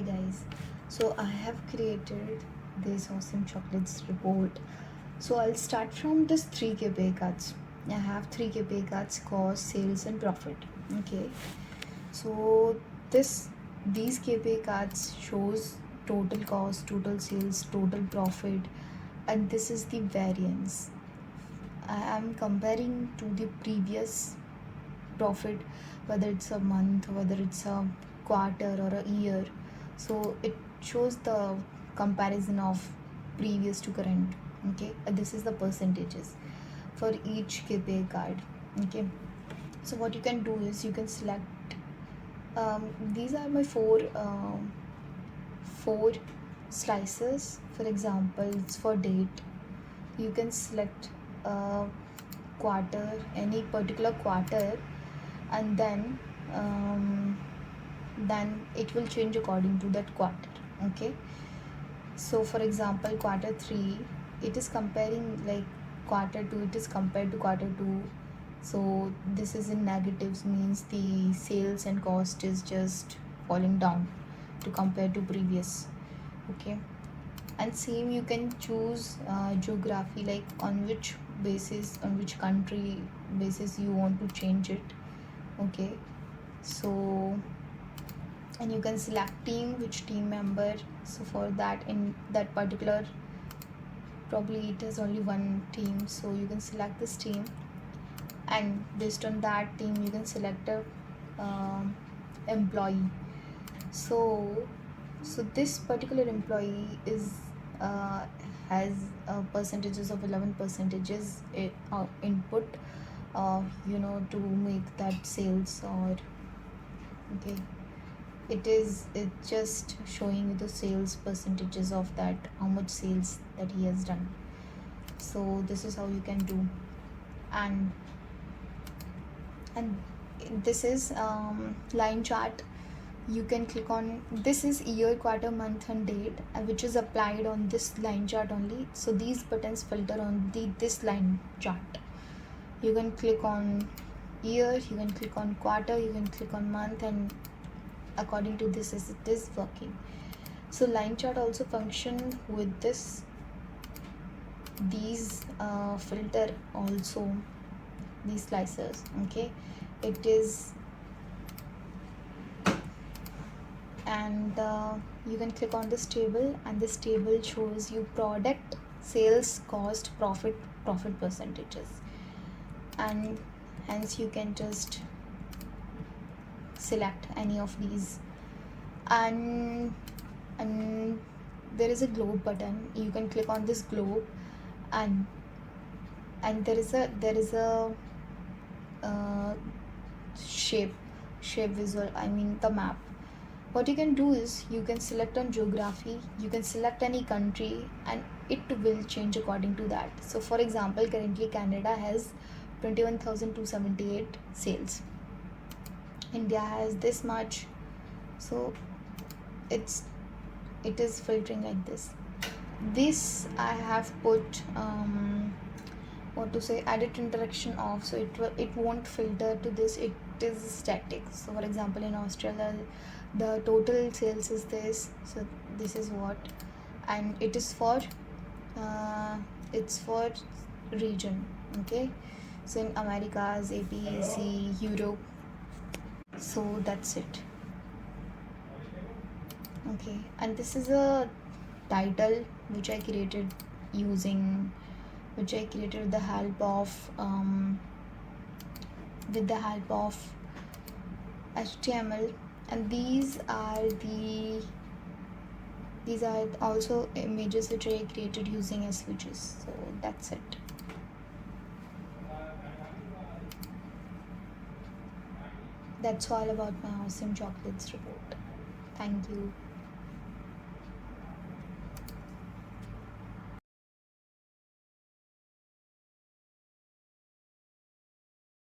guys, so I have created this awesome chocolates report. So I'll start from this 3 KPI cards. I have 3 KPI cards: cost, sales and profit. Okay, so these KPI cards shows total cost, total sales, total profit, and this is the variance. I am comparing to the previous profit, whether it's a month, whether it's a quarter or a year. So it shows the comparison of previous to current. Okay, this is the percentages for each KPI card. Okay, so what you can do is you can select these are my four slices. For example, it's for date. You can select quarter, any particular quarter, and then it will change according to that quarter. Okay, so for example, quarter 3, it is comparing like quarter 2, it is compared to quarter 2. So this is in negatives, means the sales and cost is just falling down to compare to previous. Okay, and same you can choose geography, like on which basis, on which country basis you want to change it. Okay, so and you can select team, which team member. So for that, in that particular, probably it is only one team, so you can select this team, and based on that team you can select a employee. So this particular employee is has percentages of 11 percentages input, to make that sales, or okay, it's just showing you the sales percentages of that, how much sales that he has done. So this is how you can do. And this is line chart. You can click on this is year, quarter, month and date, which is applied on this line chart only. So these buttons filter on this line chart. You can click on year, you can click on quarter, you can click on month, and according to this as it is working. So line chart also function with these filter also, these slicers. Okay, it is, and you can click on this table, and this table shows you product, sales, cost, profit percentages, and hence you can just select any of these. And there is a globe button. You can click on this globe, and there is a shape visual, I mean the map. What you can do is you can select on geography, you can select any country, and it will change according to that. So for example, currently Canada has 21,278 sales, India has this much. So it is filtering like this. I have put edit interaction off, so it won't filter to this. It is static. So for example, in Australia the total sales is this, so this is what, and it is for it's for region. Okay, so in Americas, APAC, Europe. So that's it. Okay, and this is a title which I created with the help of HTML, and these are also images which I created using SVGs. So that's it. That's all about my awesome chocolates report. Thank you.